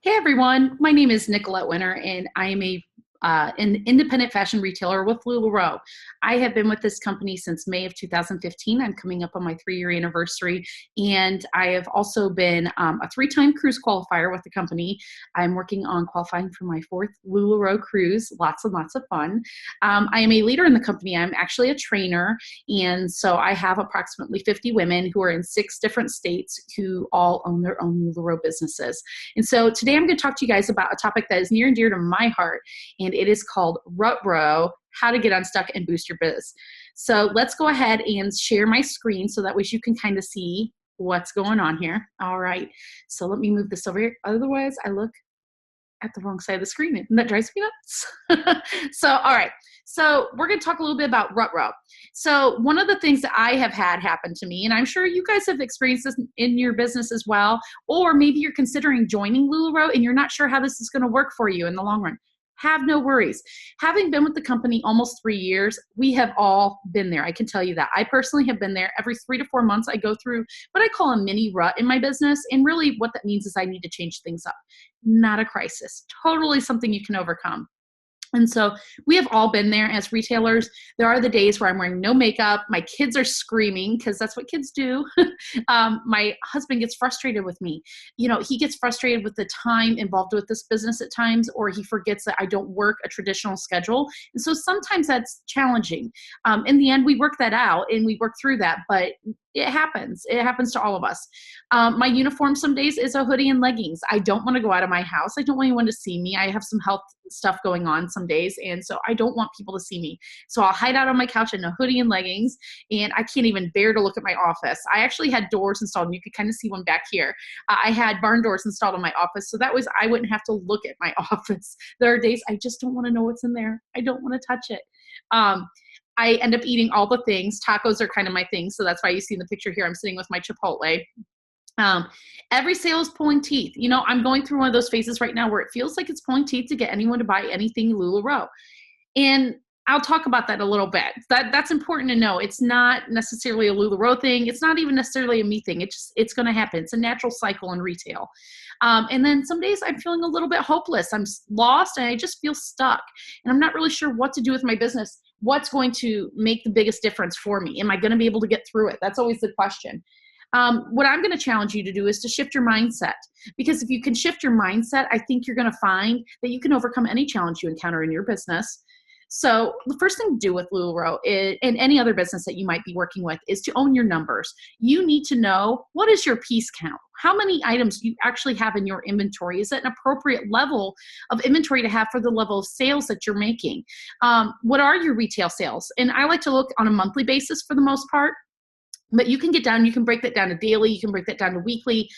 Hey everyone, my name is Nicolette Winter, and I am an independent fashion retailer with LuLaRoe. I have been with this company since May of 2015. I'm coming up on my 3-year anniversary, and I have also been a 3-time cruise qualifier with the company. I'm working on qualifying for my 4th LuLaRoe cruise. Lots and lots of fun. I am a leader in the company. I'm actually a trainer, and so I have approximately 50 women who are in 6 different states who all own their own LuLaRoe businesses. And so today I'm going to talk to you guys about a topic that is near and dear to my heart, and it is called Rut Roe, How to Get Unstuck and Boost Your Biz. So let's go ahead and share my screen so that way you can kind of see what's going on here. All right, so let me move this over here. Otherwise, I look at the wrong side of the screen, and that drives me nuts. So, all right. So we're going to talk a little bit about Rut Roe. So one of the things that I have had happen to me, and I'm sure you guys have experienced this in your business as well, or maybe you're considering joining LuLaRoe and you're not sure how this is going to work for you in the long run. Have no worries. Having been with the company almost 3 years, we have all been there. I can tell you that. I personally have been there. Every 3 to 4 months, I go through what I call a mini rut in my business. And really what that means is I need to change things up. Not a crisis. Totally something you can overcome. And so we have all been there as retailers. There are the days where I'm wearing no makeup. My kids are screaming because that's what kids do. My husband gets frustrated with me. You know, he gets frustrated with the time involved with this business at times, or he forgets that I don't work a traditional schedule. And so sometimes that's challenging. In the end, we work that out and we work through that, but it happens. It happens to all of us. My uniform some days is a hoodie and leggings. I don't want to go out of my house. I don't want anyone to see me. I have some health stuff going on some days, and so I don't want people to see me. So I'll hide out on my couch in a hoodie and leggings, and I can't even bear to look at my office. I actually had doors installed, and you could kind of see one back here. I had barn doors installed in my office, so that was I wouldn't have to look at my office. There are days I just don't want to know what's in there. I don't want to touch it. I end up eating all the things. Tacos are kind of my thing, so that's why you see in the picture here I'm sitting with my Chipotle. Every sale is pulling teeth. You know, I'm going through one of those phases right now where it feels like it's pulling teeth to get anyone to buy anything LuLaRoe. And I'll talk about that a little bit. That's important to know. It's not necessarily a LuLaRoe thing. It's not even necessarily a me thing. It's going to happen. It's a natural cycle in retail. And then some days I'm feeling a little bit hopeless. I'm lost and I just feel stuck. And I'm not really sure what to do with my business. What's going to make the biggest difference for me? Am I going to be able to get through it? That's always the question. What I'm going to challenge you to do is to shift your mindset, because if you can shift your mindset, I think you're going to find that you can overcome any challenge you encounter in your business. So the first thing to do with LuLaRoe and any other business that you might be working with is to own your numbers. You need to know, what is your piece count? How many items do you actually have in your inventory? Is that an appropriate level of inventory to have for the level of sales that you're making? What are your retail sales? And I like to look on a monthly basis for the most part. But you can get down, you can break that down to daily, you can break that down to weekly,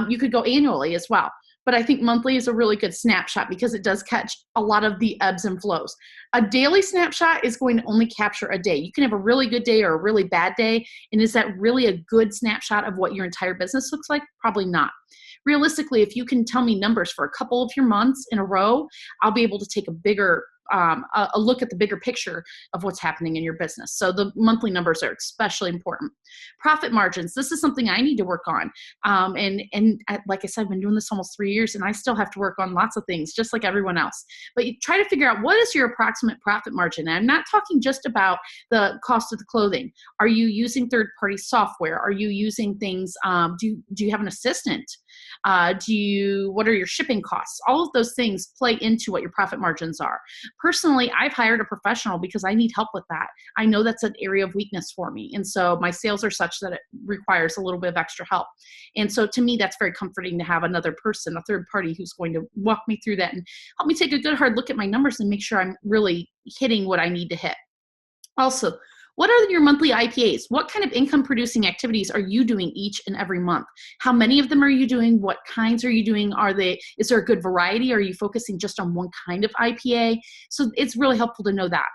you could go annually as well. But I think monthly is a really good snapshot because it does catch a lot of the ebbs and flows. A daily snapshot is going to only capture a day. You can have a really good day or a really bad day. And is that really a good snapshot of what your entire business looks like? Probably not. Realistically, if you can tell me numbers for a couple of your months in a row, I'll be able to take a look at the bigger picture of what's happening in your business. So the monthly numbers are especially important. Profit margins. This is something I need to work on. Like I said, I've been doing this almost 3 years and I still have to work on lots of things just like everyone else. But you try to figure out, what is your approximate profit margin? And I'm not talking just about the cost of the clothing. Are you using third-party software? Are you using things, do you have an assistant? What are your shipping costs? All of those things play into what your profit margins are. Personally, I've hired a professional because I need help with that. I know that's an area of weakness for me. And so my sales are such that it requires a little bit of extra help. And so to me, that's very comforting to have another person, a third party, who's going to walk me through that and help me take a good hard look at my numbers and make sure I'm really hitting what I need to hit. Also, what are your monthly IPAs? What kind of income producing activities are you doing each and every month? How many of them are you doing? What kinds are you doing? Is there a good variety? Are you focusing just on one kind of IPA? So it's really helpful to know that.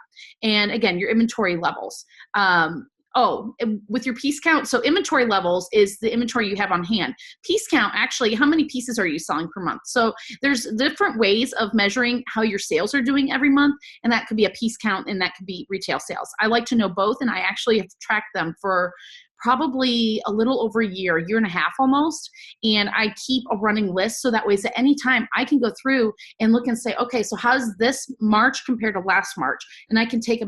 And again, your inventory levels. With your piece count. So inventory levels is the inventory you have on hand. Piece count, actually, how many pieces are you selling per month? So there's different ways of measuring how your sales are doing every month. And that could be a piece count and that could be retail sales. I like to know both. And I actually have tracked them for probably a little over a year and a half almost. And I keep a running list so that way at any time I can go through and look and say, okay, so how's this March compared to last March? And I can take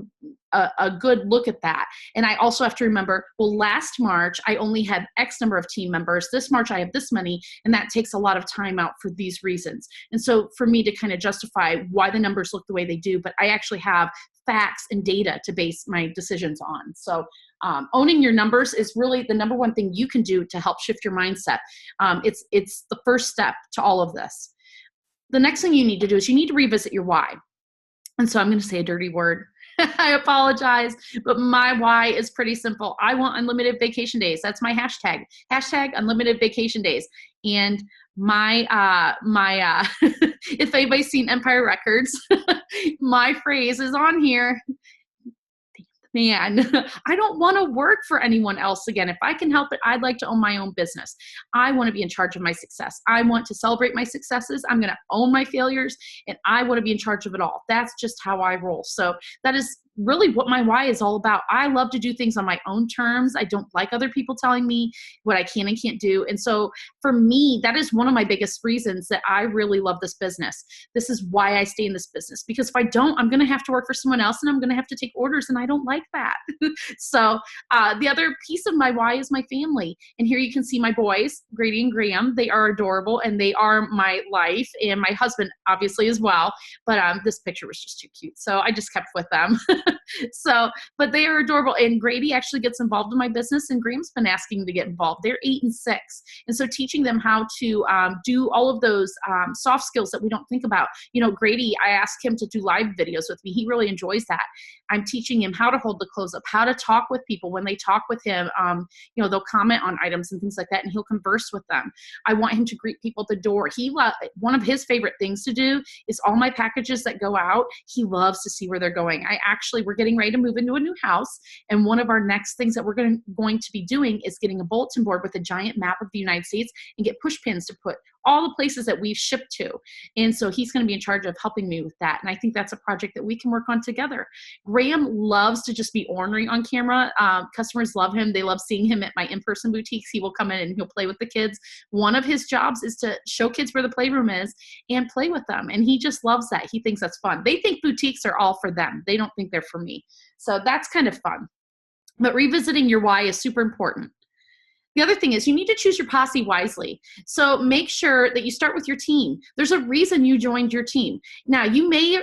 a good look at that. And I also have to remember, well, last March, I only had X number of team members. This March, I have this many, and that takes a lot of time out for these reasons. And so for me to kind of justify why the numbers look the way they do, but I actually have facts and data to base my decisions on. So owning your numbers is really the number one thing you can do to help shift your mindset. It's the first step to all of this. The next thing you need to do is you need to revisit your why. And so I'm going to say a dirty word. I apologize, but my why is pretty simple. I want unlimited vacation days. That's my hashtag. Hashtag unlimited vacation days. And my if anybody's seen Empire Records, my phrase is on here. Man, I don't want to work for anyone else again. If I can help it, I'd like to own my own business. I want to be in charge of my success. I want to celebrate my successes. I'm going to own my failures, and I want to be in charge of it all. That's just how I roll. So that is really what my why is all about. I love to do things on my own terms. I don't like other people telling me what I can and can't do. And so for me, that is one of my biggest reasons that I really love this business. This is why I stay in this business, because if I don't, I'm going to have to work for someone else and I'm going to have to take orders, and I don't like that. So the other piece of my why is my family. And here you can see my boys, Grady and Graham. They are adorable and they are my life, and my husband obviously as well. But this picture was just too cute, so I just kept with them. But they are adorable. And Grady actually gets involved in my business, and Graham's been asking to get involved. They're 8 and 6. And so teaching them how to do all of those soft skills that we don't think about. Grady, I asked him to do live videos with me. He really enjoys that. I'm teaching him how to hold the close up, how to talk with people when they talk with him. They'll comment on items and things like that, and he'll converse with them. I want him to greet people at the door. One of his favorite things to do is all my packages that go out. He loves to see where they're going. We're getting ready to move into a new house, and one of our next things that we're going to be doing is getting a bulletin board with a giant map of the United States and get push pins to put all the places that we've shipped to. And so he's going to be in charge of helping me with that. And I think that's a project that we can work on together. Graham loves to just be ornery on camera. Customers love him. They love seeing him at my in-person boutiques. He will come in and he'll play with the kids. One of his jobs is to show kids where the playroom is and play with them. And he just loves that. He thinks that's fun. They think boutiques are all for them. They don't think they're for me. So that's kind of fun. But revisiting your why is super important. The other thing is you need to choose your posse wisely. So make sure that you start with your team. There's a reason you joined your team. Now, you may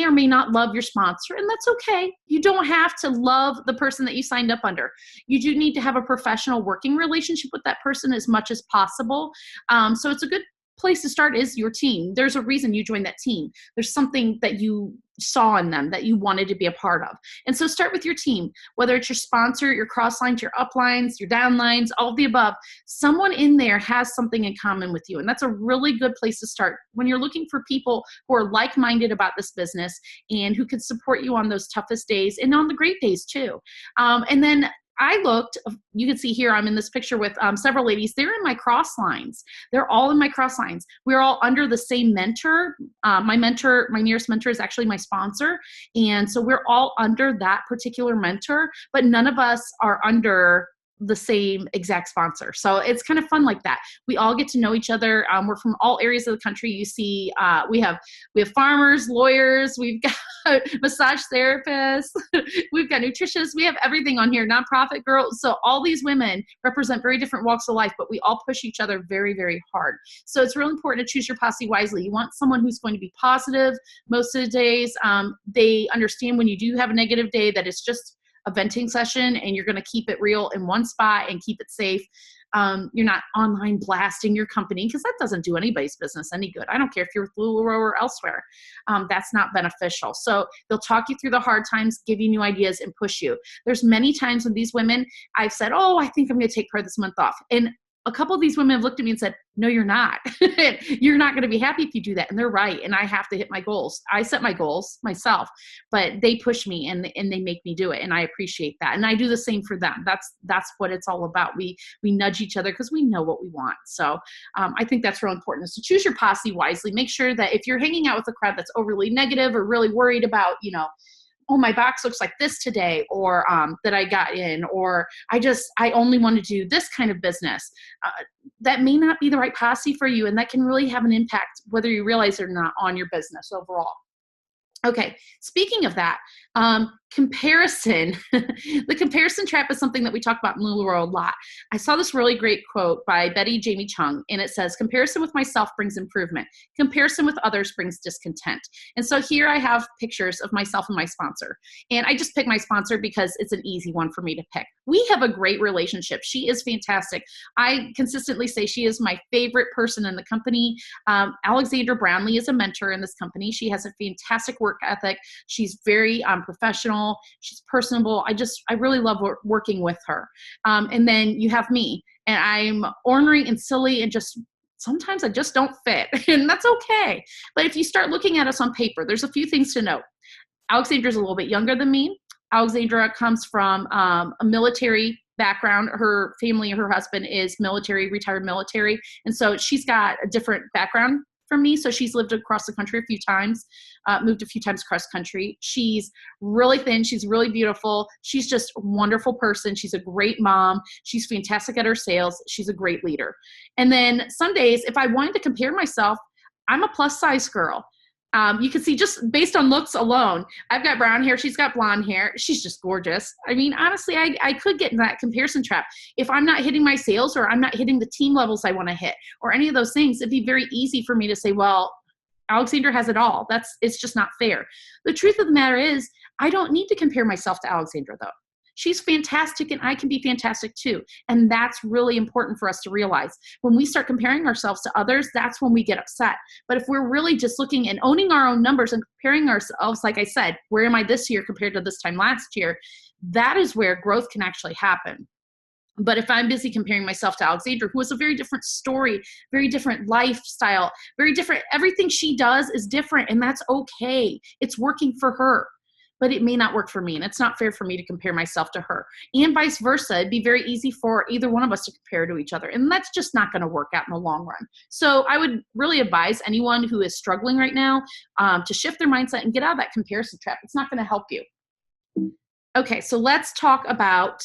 or may not love your sponsor, and that's okay. You don't have to love the person that you signed up under. You do need to have a professional working relationship with that person as much as possible. So it's a good place to start is your team. There's a reason you joined that team. There's something that you saw in them that you wanted to be a part of. And so start with your team, whether it's your sponsor, your cross lines, your uplines, your downlines, all of the above. Someone in there has something in common with you. And that's a really good place to start when you're looking for people who are like-minded about this business and who can support you on those toughest days and on the great days too. And then I looked, you can see here, I'm in this picture with several ladies. They're in my cross lines. They're all in my cross lines. We're all under the same mentor. My nearest mentor is actually my sponsor. And so we're all under that particular mentor, but none of us are under the same exact sponsor. So it's kind of fun like that. We all get to know each other. We're from all areas of the country. You see, we have farmers, lawyers, we've got massage therapists, we've got nutritionists, we have everything on here, nonprofit girls. So all these women represent very different walks of life, but we all push each other very, very hard. So it's really important to choose your posse wisely. You want someone who's going to be positive most of the days. They understand when you do have a negative day that it's just a venting session and you're going to keep it real in one spot and keep it safe. You're not online blasting your company because that doesn't do anybody's business any good. I don't care if you're with LuLaRoe or elsewhere. That's not beneficial. So they'll talk you through the hard times, give you new ideas, and push you. There's many times with these women, I've said, oh, I think I'm going to take part of this month off. And a couple of these women have looked at me and said, no, you're not. You're not going to be happy if you do that. And they're right. And I have to hit my goals. I set my goals myself, but they push me and they make me do it. And I appreciate that. And I do the same for them. That's what it's all about. We nudge each other because we know what we want. So I think that's real important. So choose your posse wisely. Make sure that if you're hanging out with a crowd that's overly negative or really worried about, oh, my box looks like this today, or that I got in, or I only want to do this kind of business. That may not be the right policy for you, and that can really have an impact, whether you realize it or not, on your business overall. Okay, speaking of that, comparison, the comparison trap is something that we talk about in LuLaRoe a lot. I saw this really great quote by Betty Jamie Chung, and it says, comparison with myself brings improvement. Comparison with others brings discontent. And so here I have pictures of myself and my sponsor. And I just picked my sponsor because it's an easy one for me to pick. We have a great relationship. She is fantastic. I consistently say she is my favorite person in the company. Alexandra Brownlee is a mentor in this company. She has a fantastic work ethic. She's very professional. She's personable. I really love working with her. And then you have me, and I'm ornery and silly, and sometimes I just don't fit, and that's okay. But if you start looking at us on paper, there's a few things to note. Alexandra's a little bit younger than me. Alexandra comes from a military background. Her family, her husband is military, retired military. And so she's got a different background from me. So she's lived across the country a few times, moved a few times across country. She's really thin. She's really beautiful. She's just a wonderful person. She's a great mom. She's fantastic at her sales. She's a great leader. And then some days, if I wanted to compare myself, I'm a plus size girl. You can see just based on looks alone, I've got brown hair. She's got blonde hair. She's just gorgeous. I mean, honestly, I could get in that comparison trap. If I'm not hitting my sales, or I'm not hitting the team levels I want to hit, or any of those things, it'd be very easy for me to say, well, Alexandra has it all. It's just not fair. The truth of the matter is, I don't need to compare myself to Alexandra, though. She's fantastic, and I can be fantastic too. And that's really important for us to realize. When we start comparing ourselves to others, that's when we get upset. But if we're really just looking and owning our own numbers and comparing ourselves, like I said, where am I this year compared to this time last year? That is where growth can actually happen. But if I'm busy comparing myself to Alexandra, who has a very different story, very different lifestyle, very different, everything she does is different, and that's okay. It's working for her, but it may not work for me, and it's not fair for me to compare myself to her. And vice versa, it'd be very easy for either one of us to compare to each other, and that's just not going to work out in the long run. So I would really advise anyone who is struggling right now to shift their mindset and get out of that comparison trap. It's not going to help you. Okay, so let's talk about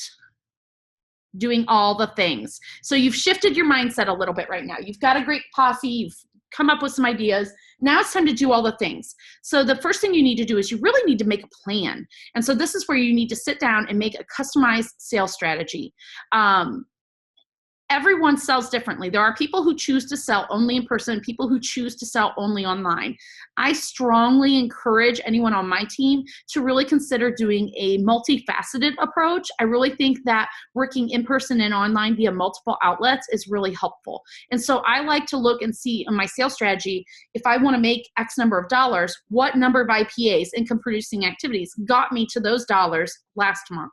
doing all the things. So you've shifted your mindset a little bit right now. You've got a great posse. You've come up with some ideas. Now it's time to do all the things. So the first thing you need to do is you really need to make a plan. And so this is where you need to sit down and make a customized sales strategy. Everyone sells differently. There are people who choose to sell only in person, people who choose to sell only online. I strongly encourage anyone on my team to really consider doing a multifaceted approach. I really think that working in person and online via multiple outlets is really helpful. And so I like to look and see in my sales strategy, if I want to make X number of dollars, what number of IPAs, income producing activities, got me to those dollars last month.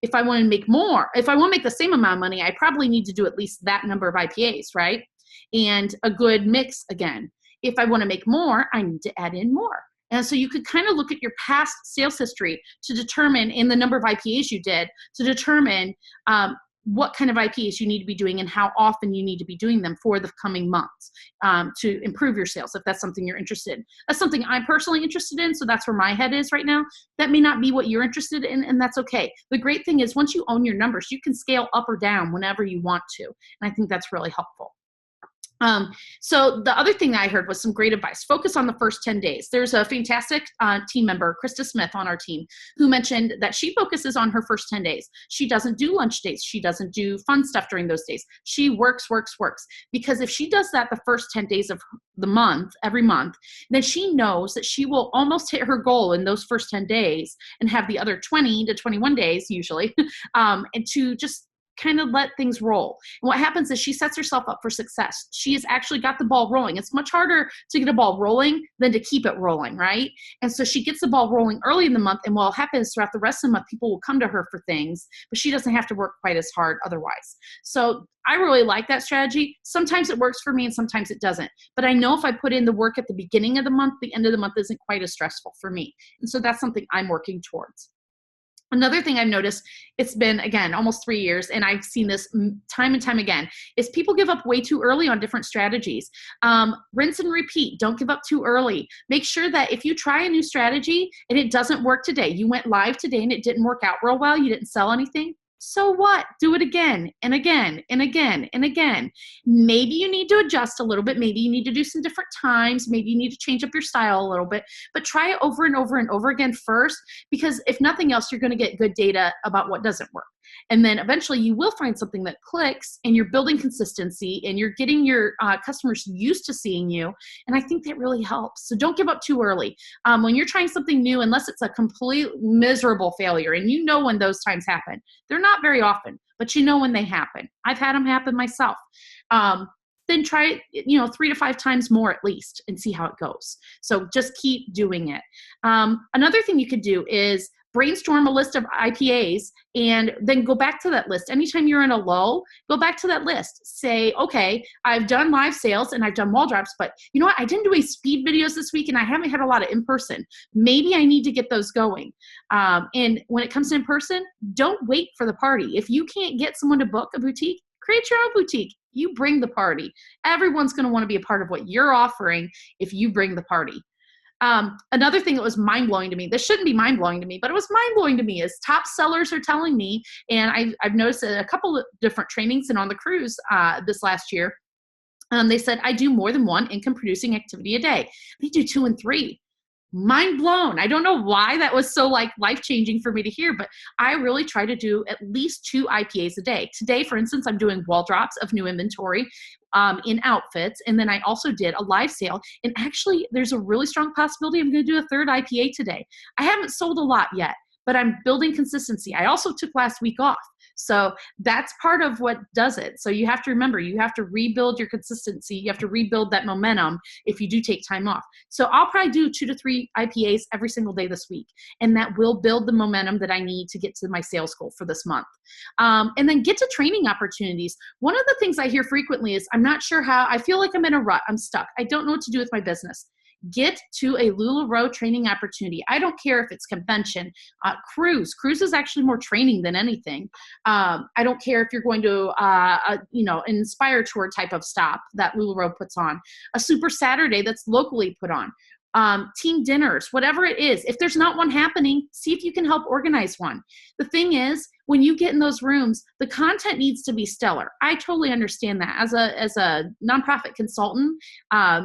If I want to make more, if I want to make the same amount of money, I probably need to do at least that number of IPAs, right? And a good mix again. If I want to make more, I need to add in more. And so you could kind of look at your past sales history to determine, in the number of IPAs you did, to determine what kind of IPAs you need to be doing and how often you need to be doing them for the coming months to improve your sales, if that's something you're interested in. That's something I'm personally interested in, so that's where my head is right now. That may not be what you're interested in, and that's okay. The great thing is, once you own your numbers, you can scale up or down whenever you want to, and I think that's really helpful. So the other thing I heard was some great advice. Focus on the first 10 days. There's a fantastic team member, Krista Smith, on our team, who mentioned that she focuses on her first 10 days. She doesn't do lunch days. She doesn't do fun stuff during those days. She works. Because if she does that the first 10 days of the month, every month, then she knows that she will almost hit her goal in those first 10 days and have the other 20 to 21 days usually, and to just kind of let things roll. And what happens is she sets herself up for success. She has actually got the ball rolling. It's much harder to get a ball rolling than to keep it rolling, right? And so she gets the ball rolling early in the month, and what happens throughout the rest of the month, people will come to her for things, but she doesn't have to work quite as hard otherwise. So I really like that strategy. Sometimes it works for me and sometimes it doesn't. But I know if I put in the work at the beginning of the month, the end of the month isn't quite as stressful for me. And so that's something I'm working towards. Another thing I've noticed, it's been, again, almost 3 years, and I've seen this time and time again, is people give up way too early on different strategies. Rinse and repeat. Don't give up too early. Make sure that if you try a new strategy and it doesn't work today, you went live today and it didn't work out real well, you didn't sell anything, so what? Do it again and again and again and again. Maybe you need to adjust a little bit. Maybe you need to do some different times. Maybe you need to change up your style a little bit, but try it over and over and over again first, because if nothing else, you're going to get good data about what doesn't work. And then eventually you will find something that clicks, and you're building consistency, and you're getting your customers used to seeing you. And I think that really helps. So don't give up too early. When you're trying something new, unless it's a complete miserable failure, and you know when those times happen, they're not very often, but you know when they happen. I've had them happen myself. Then try it, 3 to 5 times more at least, and see how it goes. So just keep doing it. Another thing you could do is brainstorm a list of IPAs and then go back to that list. Anytime you're in a lull, go back to that list. Say, okay, I've done live sales and I've done wall drops, but you know what? I didn't do any speed videos this week, and I haven't had a lot of in-person. Maybe I need to get those going. And when it comes to in-person, don't wait for the party. If you can't get someone to book a boutique, create your own boutique. You bring the party. Everyone's going to want to be a part of what you're offering if you bring the party. Another thing that was mind-blowing to me, this shouldn't be mind-blowing to me, but it was mind-blowing to me, is top sellers are telling me, and I've noticed a couple of different trainings and on the cruise this last year, they said, I do more than one income-producing activity a day. They do 2 and 3. Mind blown. I don't know why that was so life-changing for me to hear, but I really try to do at least 2 IPAs a day. Today, for instance, I'm doing wall drops of new inventory in outfits, and then I also did a live sale, and actually there's a really strong possibility I'm going to do a 3rd IPA today. I haven't sold a lot yet, but I'm building consistency. I also took last week off. So that's part of what does it. So you have to remember, you have to rebuild your consistency. You have to rebuild that momentum if you do take time off. So I'll probably do 2 to 3 IPAs every single day this week. And that will build the momentum that I need to get to my sales goal for this month. And then get to training opportunities. One of the things I hear frequently is, I'm not sure how, I feel like I'm in a rut. I'm stuck. I don't know what to do with my business. Get to a LuLaRoe training opportunity. I don't care if it's convention, cruise. Cruise is actually more training than anything. I don't care if you're going to, an Inspire Tour type of stop that LuLaRoe puts on, a Super Saturday that's locally put on, team dinners, whatever it is. If there's not one happening, see if you can help organize one. The thing is, when you get in those rooms, the content needs to be stellar. I totally understand that. As a nonprofit consultant,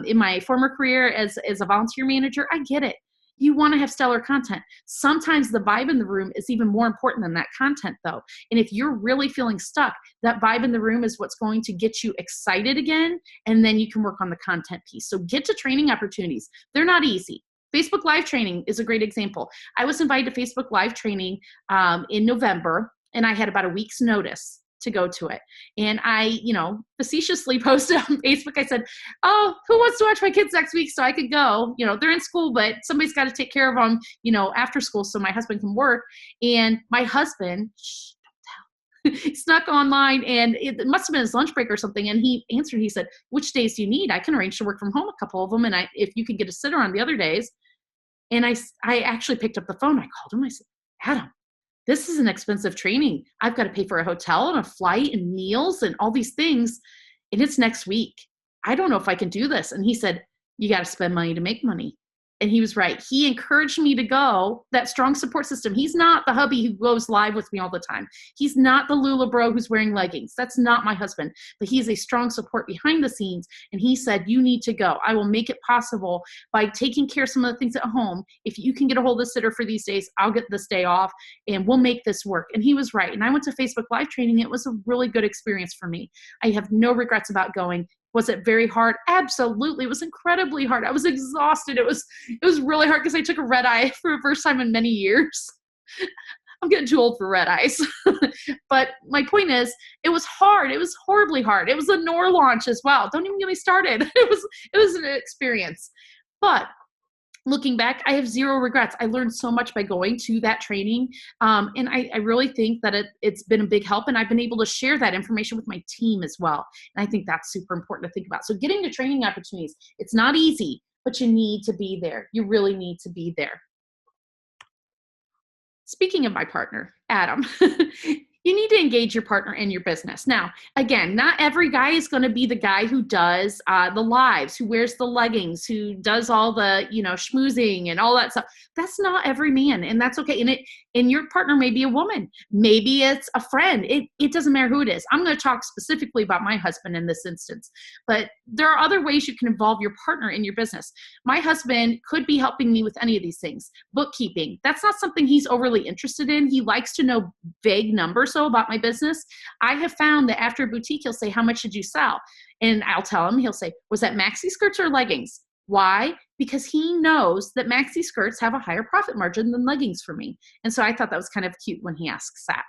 in my former career as a volunteer manager, I get it. You want to have stellar content. Sometimes the vibe in the room is even more important than that content, though. And if you're really feeling stuck, that vibe in the room is what's going to get you excited again, and then you can work on the content piece. So get to training opportunities. They're not easy. Facebook Live training is a great example. I was invited to Facebook Live training in November, and I had about a week's notice to go to it. And I, facetiously posted on Facebook. I said, oh, who wants to watch my kids next week so I could go? They're in school, but somebody's got to take care of them, after school so my husband can work. And my husband, snuck online, and it must have been his lunch break or something. And he answered, he said, which days do you need? I can arrange to work from home a couple of them. And if you could get a sitter on the other days. And I actually picked up the phone. I called him. I said, Adam, this is an expensive training. I've got to pay for a hotel and a flight and meals and all these things. And it's next week. I don't know if I can do this. And he said, you got to spend money to make money. And he was right. He encouraged me to go, that strong support system. He's not the hubby who goes live with me all the time. He's not the LuLaBro who's wearing leggings. That's not my husband. But he's a strong support behind the scenes. And he said, you need to go. I will make it possible by taking care of some of the things at home. If you can get a hold of the sitter for these days, I'll get this day off and we'll make this work. And he was right. And I went to Facebook Live training. It was a really good experience for me. I have no regrets about going. Was it very hard? Absolutely. It was incredibly hard. I was exhausted. It was really hard because I took a red eye for the first time in many years. I'm getting too old for red eyes. But my point is, it was hard. It was horribly hard. It was a relaunch as well. Don't even get me started. It was an experience. But looking back, I have zero regrets. I learned so much by going to that training. And I really think that it's been a big help. And I've been able to share that information with my team as well. And I think that's super important to think about. So getting to training opportunities, it's not easy, but you need to be there. You really need to be there. Speaking of my partner, Adam, you need to engage your partner in your business. Now, again, not every guy is going to be the guy who does the lives, who wears the leggings, who does all the, schmoozing and all that stuff. That's not every man, and that's okay. And your partner may be a woman. Maybe it's a friend. It doesn't matter who it is. I'm going to talk specifically about my husband in this instance, but there are other ways you can involve your partner in your business. My husband could be helping me with any of these things. Bookkeeping, that's not something he's overly interested in. He likes to know vague numbers so about my business. I have found that after a boutique, he'll say, how much did you sell? And I'll tell him, he'll say, was that maxi skirts or leggings? Why? Because he knows that maxi skirts have a higher profit margin than leggings for me. And so I thought that was kind of cute when he asks that.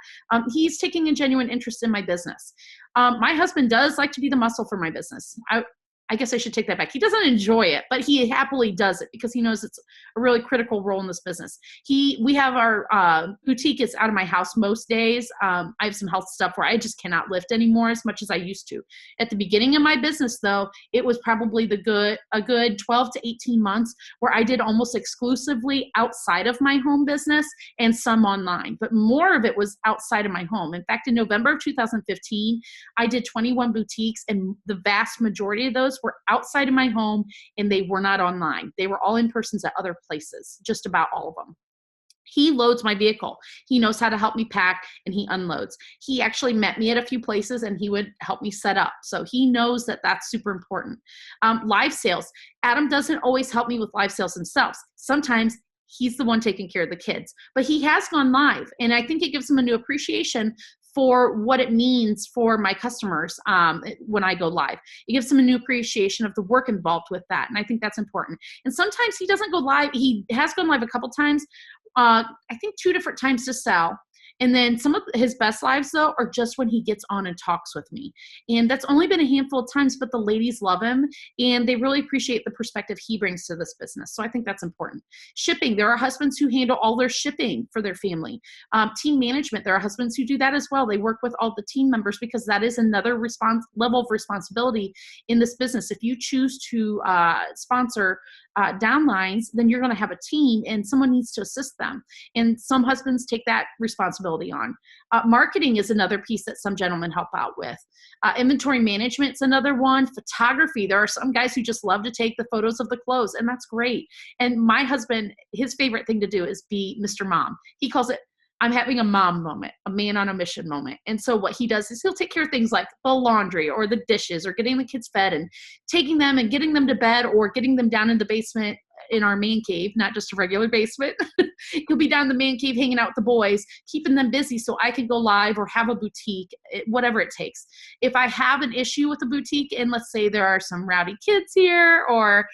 He's taking a genuine interest in my business. My husband does like to be the muscle for my business. I guess I should take that back. He doesn't enjoy it, but he happily does it because he knows it's a really critical role in this business. We have our boutique is out of my house most days. I have some health stuff where I just cannot lift anymore as much as I used to. At the beginning of my business, though, it was probably a good 12 to 18 months where I did almost exclusively outside of my home business and some online, but more of it was outside of my home. In fact, in November of 2015, I did 21 boutiques, and the vast majority of those were outside of my home, and they were not online. They were all in persons at other places, just about all of them. He loads my vehicle. He knows how to help me pack, and he unloads. He actually met me at a few places, and he would help me set up. So he knows that that's super important. Live sales. Adam doesn't always help me with live sales himself. Sometimes he's the one taking care of the kids, but he has gone live, and I think it gives him a new appreciation for what it means for my customers when I go live. It gives them a new appreciation of the work involved with that, and I think that's important. And sometimes he doesn't go live. He has gone live a couple times, I think 2 different times to sell. And then some of his best lives, though, are just when he gets on and talks with me. And that's only been a handful of times, but the ladies love him, and they really appreciate the perspective he brings to this business. So I think that's important. Shipping, there are husbands who handle all their shipping for their family. Team management, there are husbands who do that as well. They work with all the team members because that is another level of responsibility in this business. If you choose to sponsor downlines, then you're going to have a team, and someone needs to assist them. And some husbands take that responsibility on. Marketing is another piece that some gentlemen help out with. Inventory management is another one. Photography, there are some guys who just love to take the photos of the clothes, and that's great. And my husband, his favorite thing to do is be Mr. Mom. He calls it, I'm having a mom moment, a man on a mission moment. And so what he does is he'll take care of things like the laundry or the dishes or getting the kids fed and taking them and getting them to bed or getting them down in the basement in our man cave, not just a regular basement. He'll be down in the man cave hanging out with the boys, keeping them busy so I can go live or have a boutique, whatever it takes. If I have an issue with a boutique, and let's say there are some rowdy kids here, or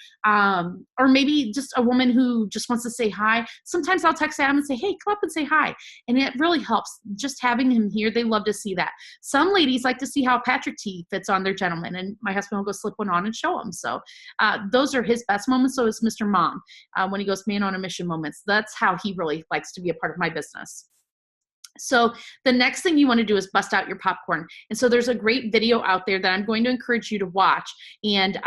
maybe just a woman who just wants to say hi, sometimes I'll text Adam and say, hey, come up and say hi. And it really helps just having him here. They love to see that. Some ladies like to see how Patrick T fits on their gentleman, and my husband will go slip one on and show them. So those are his best moments. So is Mr. Mom. When he goes man on a mission moments, that's how he really likes to be a part of my business. So the next thing you want to do is bust out your popcorn. And so there's a great video out there that I'm going to encourage you to watch. And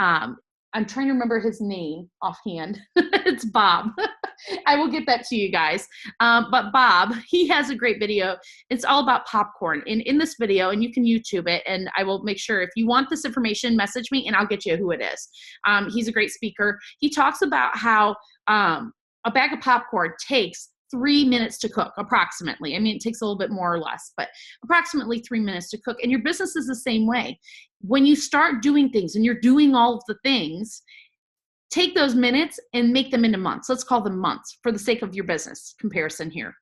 I'm trying to remember his name offhand. It's Bob. I will get that to you guys. But Bob, he has a great video. It's all about popcorn. And in this video, and you can YouTube it, and I will make sure if you want this information, message me and I'll get you who it is. He's a great speaker. He talks about how a bag of popcorn takes 3 minutes to cook, approximately. I mean, it takes a little bit more or less, but approximately 3 minutes to cook. And your business is the same way. When you start doing things and you're doing all of the things, take those minutes and make them into months. Let's call them months for the sake of your business comparison here.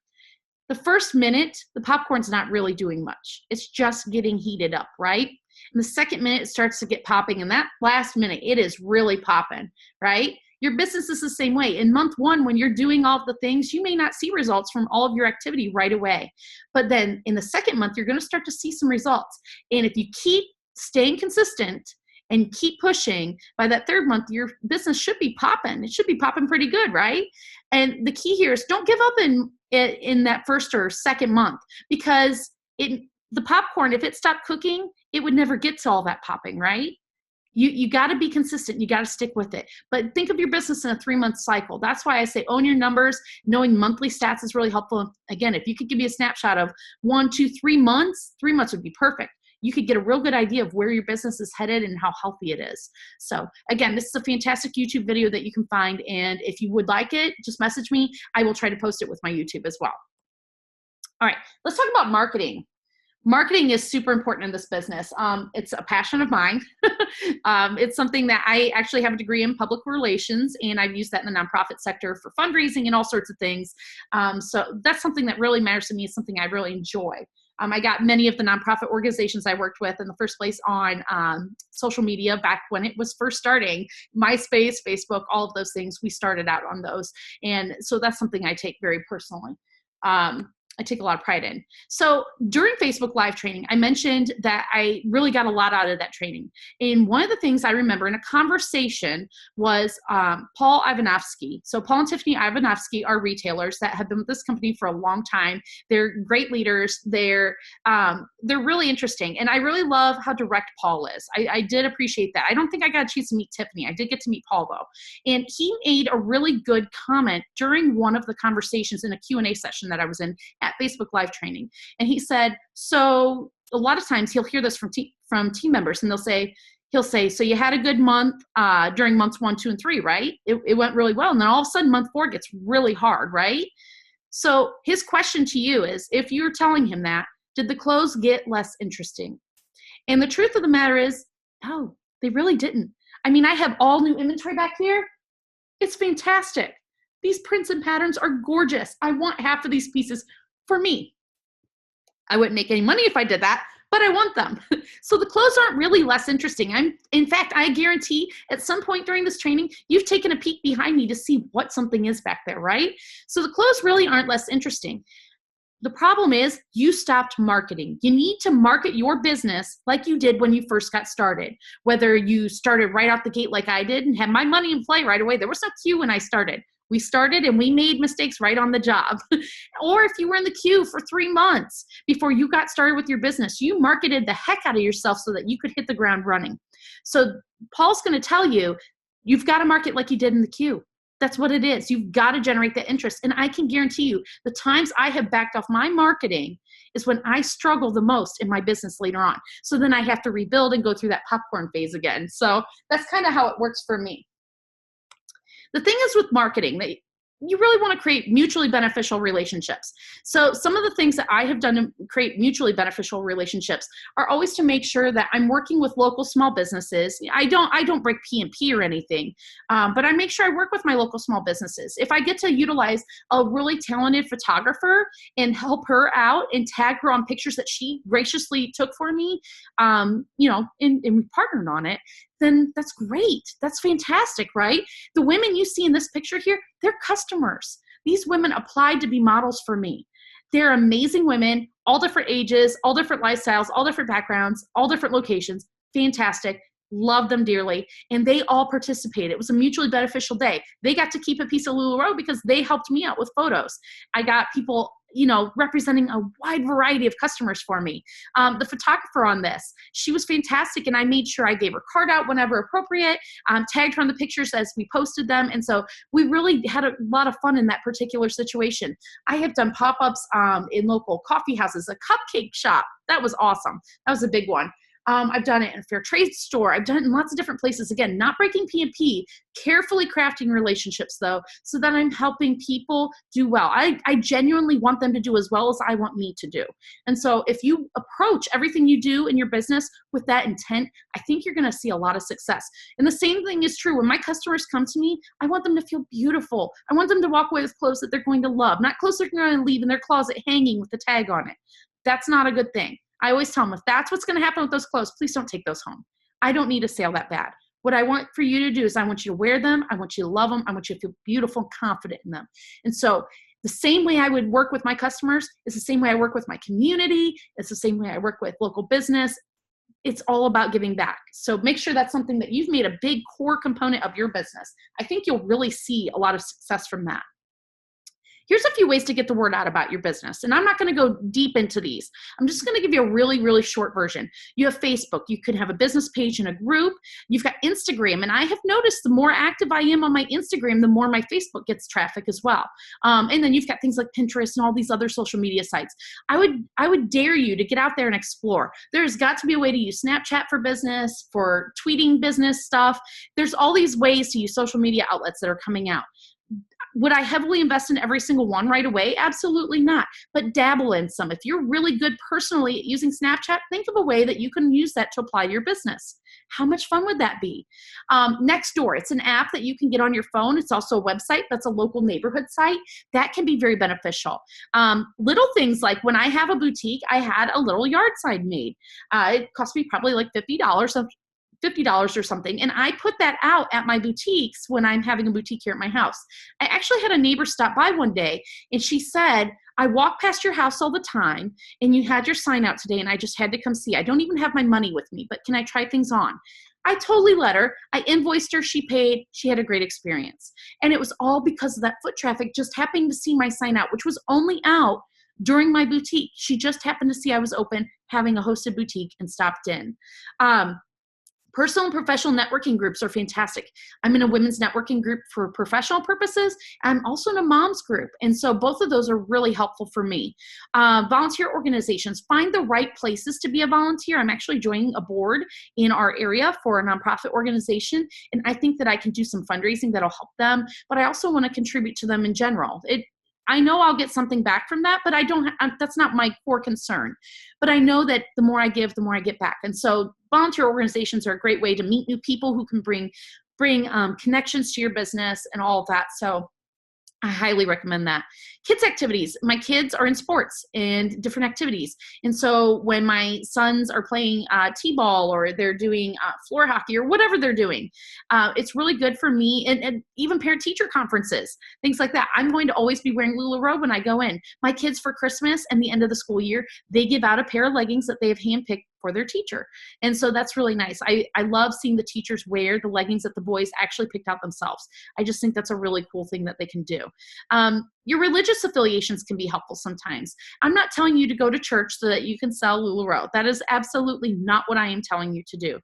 The first minute, the popcorn's not really doing much. It's just getting heated up, right? And the second minute, it starts to get popping. And that last minute, it is really popping, right? Your business is the same way. In month 1, when you're doing all of the things, you may not see results from all of your activity right away. But then in the second month, you're going to start to see some results. And if you keep staying consistent and keep pushing, by that 3rd month, your business should be popping. It should be popping pretty good, right? And the key here is don't give up in that 1st or 2nd month, because the popcorn, if it stopped cooking, it would never get to all that popping, right? You got to be consistent. You got to stick with it. But think of your business in a 3-month cycle. That's why I say own your numbers. Knowing monthly stats is really helpful. Again, if you could give me a snapshot of 1, 2, 3 months, 3 months would be perfect. You could get a real good idea of where your business is headed and how healthy it is. So again, this is a fantastic YouTube video that you can find. And if you would like it, just message me. I will try to post it with my YouTube as well. All right, let's talk about marketing. Marketing is super important in this business. It's a passion of mine. It's something that I actually have a degree in public relations, and I've used that in the nonprofit sector for fundraising and all sorts of things. So that's something that really matters to me. It's something I really enjoy. I got many of the nonprofit organizations I worked with in the first place on social media back when it was first starting. MySpace, Facebook, all of those things, we started out on those. And so that's something I take very personally. I take a lot of pride in. So during Facebook Live training, I mentioned that I really got a lot out of that training. And one of the things I remember in a conversation was Paul Ivanovsky. So Paul and Tiffany Ivanovsky are retailers that have been with this company for a long time. They're great leaders. They're really interesting. And I really love how direct Paul is. I did appreciate that. I don't think I got a chance to meet Tiffany. I did get to meet Paul though. And he made a really good comment during one of the conversations in a Q&A session that I was in at Facebook Live training. And he said, so a lot of times he'll hear this from team members, and he'll say, so you had a good month during months 1, 2, and 3, right? It went really well. And then all of a sudden month 4 gets really hard, right? So his question to you is, if you're telling him that, did the close get less interesting? And the truth of the matter is, no, they really didn't. I mean, I have all new inventory back here. It's fantastic. These prints and patterns are gorgeous. I want half of these pieces for me. I wouldn't make any money if I did that, but I want them. So the clothes aren't really less interesting. In fact, I guarantee at some point during this training, you've taken a peek behind me to see what something is back there, right? So the clothes really aren't less interesting. The problem is you stopped marketing. You need to market your business like you did when you first got started. Whether you started right out the gate like I did and had my money in play right away. There was no queue when I started. We started and we made mistakes right on the job. Or if you were in the queue for 3 months before you got started with your business, you marketed the heck out of yourself so that you could hit the ground running. So Paul's going to tell you, you've got to market like you did in the queue. That's what it is. You've got to generate that interest. And I can guarantee you the times I have backed off my marketing is when I struggle the most in my business later on. So then I have to rebuild and go through that popcorn phase again. So that's kind of how it works for me. The thing is with marketing, that you really want to create mutually beneficial relationships. So some of the things that I have done to create mutually beneficial relationships are always to make sure that I'm working with local small businesses. I don't break P&P or anything, but I make sure I work with my local small businesses. If I get to utilize a really talented photographer and help her out and tag her on pictures that she graciously took for me, and we partnered on it, then that's great. That's fantastic, right? The women you see in this picture here, they're customers. These women applied to be models for me. They're amazing women, all different ages, all different lifestyles, all different backgrounds, all different locations. Fantastic. Love them dearly. And they all participated. It was a mutually beneficial day. They got to keep a piece of LuLaRoe because they helped me out with photos. I got people representing a wide variety of customers for me. The photographer on this, she was fantastic, and I made sure I gave her card out whenever appropriate, tagged her on the pictures as we posted them, and so we really had a lot of fun in that particular situation. I have done pop-ups in local coffee houses, a cupcake shop. That was awesome. That was a big one. I've done it in a fair trade store. I've done it in lots of different places. Again, not breaking P&P, carefully crafting relationships though, so that I'm helping people do well. I genuinely want them to do as well as I want me to do. And so if you approach everything you do in your business with that intent, I think you're going to see a lot of success. And the same thing is true when my customers come to me. I want them to feel beautiful. I want them to walk away with clothes that they're going to love, not clothes they're going to leave in their closet hanging with the tag on it. That's not a good thing. I always tell them, if that's what's going to happen with those clothes, please don't take those home. I don't need a sale that bad. What I want for you to do is I want you to wear them. I want you to love them. I want you to feel beautiful and confident in them. And so the same way I would work with my customers is the same way I work with my community. It's the same way I work with local business. It's all about giving back. So make sure that's something that you've made a big core component of your business. I think you'll really see a lot of success from that. Here's a few ways to get the word out about your business. And I'm not going to go deep into these. I'm just going to give you a really, really short version. You have Facebook. You could have a business page in a group. You've got Instagram. And I have noticed the more active I am on my Instagram, the more my Facebook gets traffic as well. And then you've got things like Pinterest and all these other social media sites. I would dare you to get out there and explore. There's got to be a way to use Snapchat for business, for tweeting business stuff. There's all these ways to use social media outlets that are coming out. Would I heavily invest in every single one right away? Absolutely not. But dabble in some. If you're really good personally at using Snapchat, think of a way that you can use that to apply to your business. How much fun would that be? Nextdoor, it's an app that you can get on your phone. It's also a website that's a local neighborhood site. That can be very beneficial. Little things like when I have a boutique, I had a little yard sign made. It cost me probably like $50 or something. And I put that out at my boutiques when I'm having a boutique here at my house. I actually had a neighbor stop by one day and she said, I walk past your house all the time and you had your sign out today and I just had to come see. I don't even have my money with me, but can I try things on? I totally let her. I invoiced her. She paid. She had a great experience. And it was all because of that foot traffic just happening to see my sign out, which was only out during my boutique. She just happened to see I was open, having a hosted boutique, and stopped in. Personal and professional networking groups are fantastic. I'm in a women's networking group for professional purposes. I'm also in a mom's group. And so both of those are really helpful for me. Volunteer organizations, find the right places to be a volunteer. I'm actually joining a board in our area for a nonprofit organization. And I think that I can do some fundraising that'll help them, but I also want to contribute to them in general. I know I'll get something back from that, but that's not my core concern. But I know that the more I give, the more I get back. And so volunteer organizations are a great way to meet new people who can bring connections to your business and all of that. So I highly recommend that. Kids activities. My kids are in sports and different activities. And so when my sons are playing t-ball or they're doing floor hockey or whatever they're doing, it's really good for me, and even parent-teacher conferences, things like that. I'm going to always be wearing LuLaRoe when I go in. My kids for Christmas and the end of the school year, they give out a pair of leggings that they have handpicked for their teacher. And so that's really nice. I love seeing the teachers wear the leggings that the boys actually picked out themselves. I just think that's a really cool thing that they can do. Your religious affiliations can be helpful sometimes. I'm not telling you to go to church so that you can sell LuLaRoe. That is absolutely not what I am telling you to do.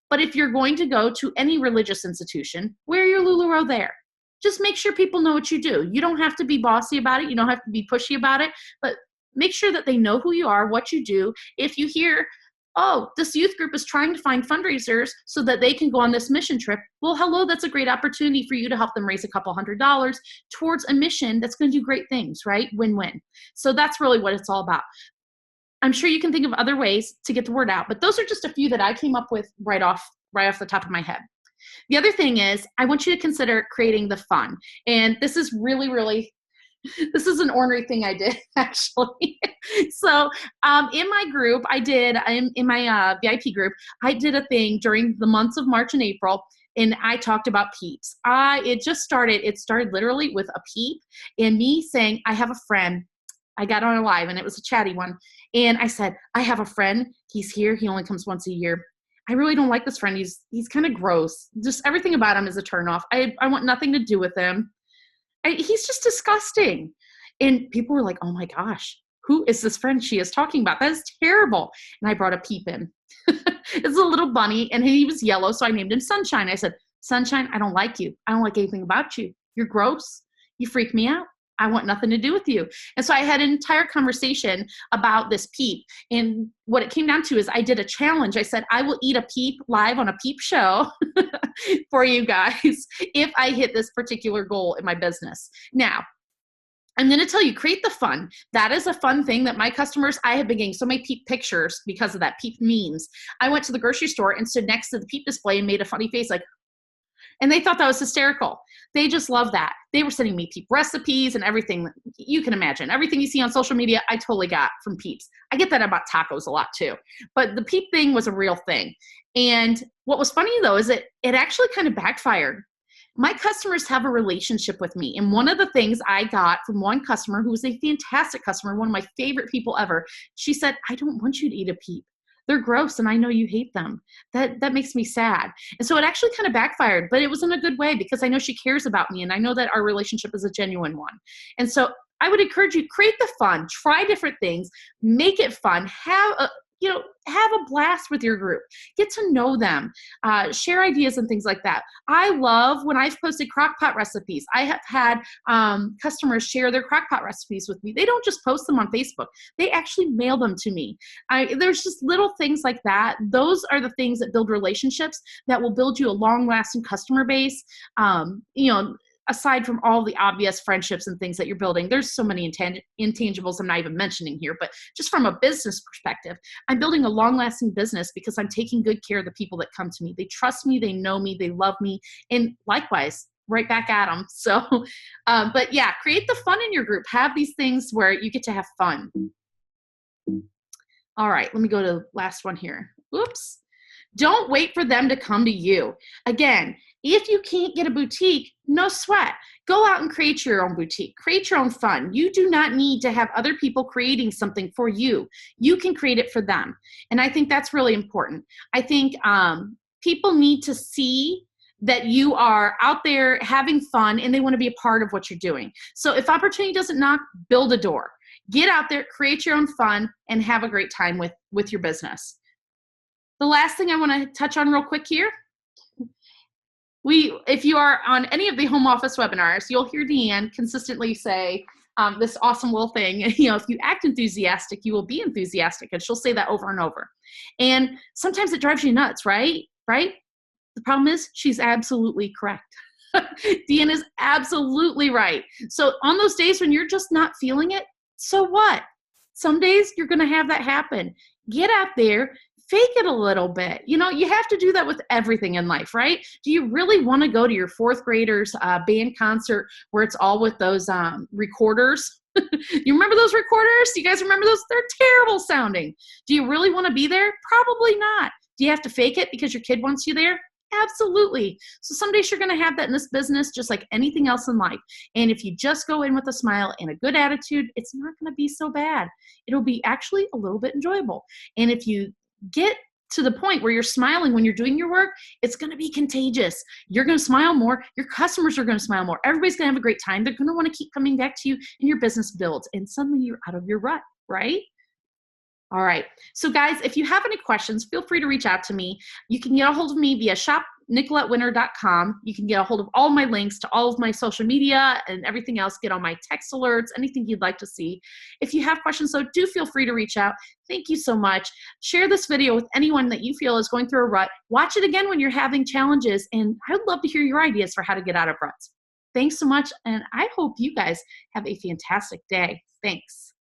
But if you're going to go to any religious institution, wear your LuLaRoe there. Just make sure people know what you do. You don't have to be bossy about it. You don't have to be pushy about it, but make sure that they know who you are, what you do. If you hear, oh, this youth group is trying to find fundraisers so that they can go on this mission trip. Well, hello, that's a great opportunity for you to help them raise a couple $100s towards a mission that's going to do great things, right? Win-win. So that's really what it's all about. I'm sure you can think of other ways to get the word out, but those are just a few that I came up with right off the top of my head. The other thing is I want you to consider creating the fun. And this is really, this is an ornery thing I did, actually. So in my group, in my VIP group, I did a thing during the months of March and April, and I talked about peeps. It started literally with a peep and me saying, I have a friend. I got on a live, and it was a chatty one. And I said, I have a friend. He's here. He only comes once a year. I really don't like this friend. He's kind of gross. Just everything about him is a turnoff. I want nothing to do with him. He's just disgusting. And people were like, oh my gosh, who is this friend she is talking about? That is terrible. And I brought a peep in. It's a little bunny, and he was yellow, so I named him Sunshine. I said, Sunshine, I don't like you. I don't like anything about you. You're gross. You freak me out. I want nothing to do with you. And so I had an entire conversation about this peep. And what it came down to is I did a challenge. I said, I will eat a peep live on a peep show for you guys if I hit this particular goal in my business. Now, I'm going to tell you, create the fun. That is a fun thing that my customers, I have been getting so many peep pictures because of that, peep memes. I went to the grocery store and stood next to the peep display and made a funny face like, and they thought that was hysterical. They just love that. They were sending me peep recipes and everything you can imagine. Everything you see on social media, I totally got from peeps. I get that about tacos a lot too. But the peep thing was a real thing. And what was funny though is it actually kind of backfired. My customers have a relationship with me. And one of the things I got from one customer who was a fantastic customer, one of my favorite people ever, she said, I don't want you to eat a peep. They're gross and I know you hate them. That makes me sad. And so it actually kind of backfired, but it was in a good way because I know she cares about me and I know that our relationship is a genuine one. And so I would encourage you, create the fun, try different things, make it fun, have a blast with your group, get to know them, share ideas and things like that. I love when I've posted crock pot recipes. I have had customers share their crock pot recipes with me. They don't just post them on Facebook. They actually mail them to me. There's just little things like that. Those are the things that build relationships that will build you a long-lasting customer base. Aside from all the obvious friendships and things that you're building, there's so many intangibles I'm not even mentioning here, but just from a business perspective, I'm building a long-lasting business because I'm taking good care of the people that come to me. They trust me, they know me, they love me, and likewise, right back at them. So, but yeah, create the fun in your group. Have these things where you get to have fun. All right, let me go to the last one here. Oops. Don't wait for them to come to you. Again, if you can't get a boutique, no sweat. Go out and create your own boutique. Create your own fun. You do not need to have other people creating something for you. You can create it for them. And I think that's really important. I think people need to see that you are out there having fun and they want to be a part of what you're doing. So if opportunity doesn't knock, build a door. Get out there, create your own fun, and have a great time with your business. The last thing I want to touch on real quick here, if you are on any of the home office webinars, you'll hear Deanne consistently say this awesome little thing, if you act enthusiastic, you will be enthusiastic. And she'll say that over and over. And sometimes it drives you nuts, right? Right? The problem is she's absolutely correct. Deanne is absolutely right. So on those days when you're just not feeling it, so what? Some days you're going to have that happen. Get out there. Fake it a little bit. You have to do that with everything in life, right? Do you really want to go to your fourth graders band concert where it's all with those recorders? You remember those recorders? Do you guys remember those? They're terrible sounding. Do you really want to be there? Probably not. Do you have to fake it because your kid wants you there? Absolutely. So some days you're going to have that in this business, just like anything else in life. And if you just go in with a smile and a good attitude, it's not going to be so bad. It'll be actually a little bit enjoyable. And if you get to the point where you're smiling when you're doing your work, it's going to be contagious. You're going to smile more. Your customers are going to smile more. Everybody's going to have a great time. They're going to want to keep coming back to you, and your business builds. And suddenly you're out of your rut, right? All right. So guys, if you have any questions, feel free to reach out to me. You can get a hold of me via shopnicolettewinter.com. You can get a hold of all my links to all of my social media and everything else, get all my text alerts, anything you'd like to see. If you have questions, though, do feel free to reach out. Thank you so much. Share this video with anyone that you feel is going through a rut. Watch it again when you're having challenges, and I would love to hear your ideas for how to get out of ruts. Thanks so much, and I hope you guys have a fantastic day. Thanks.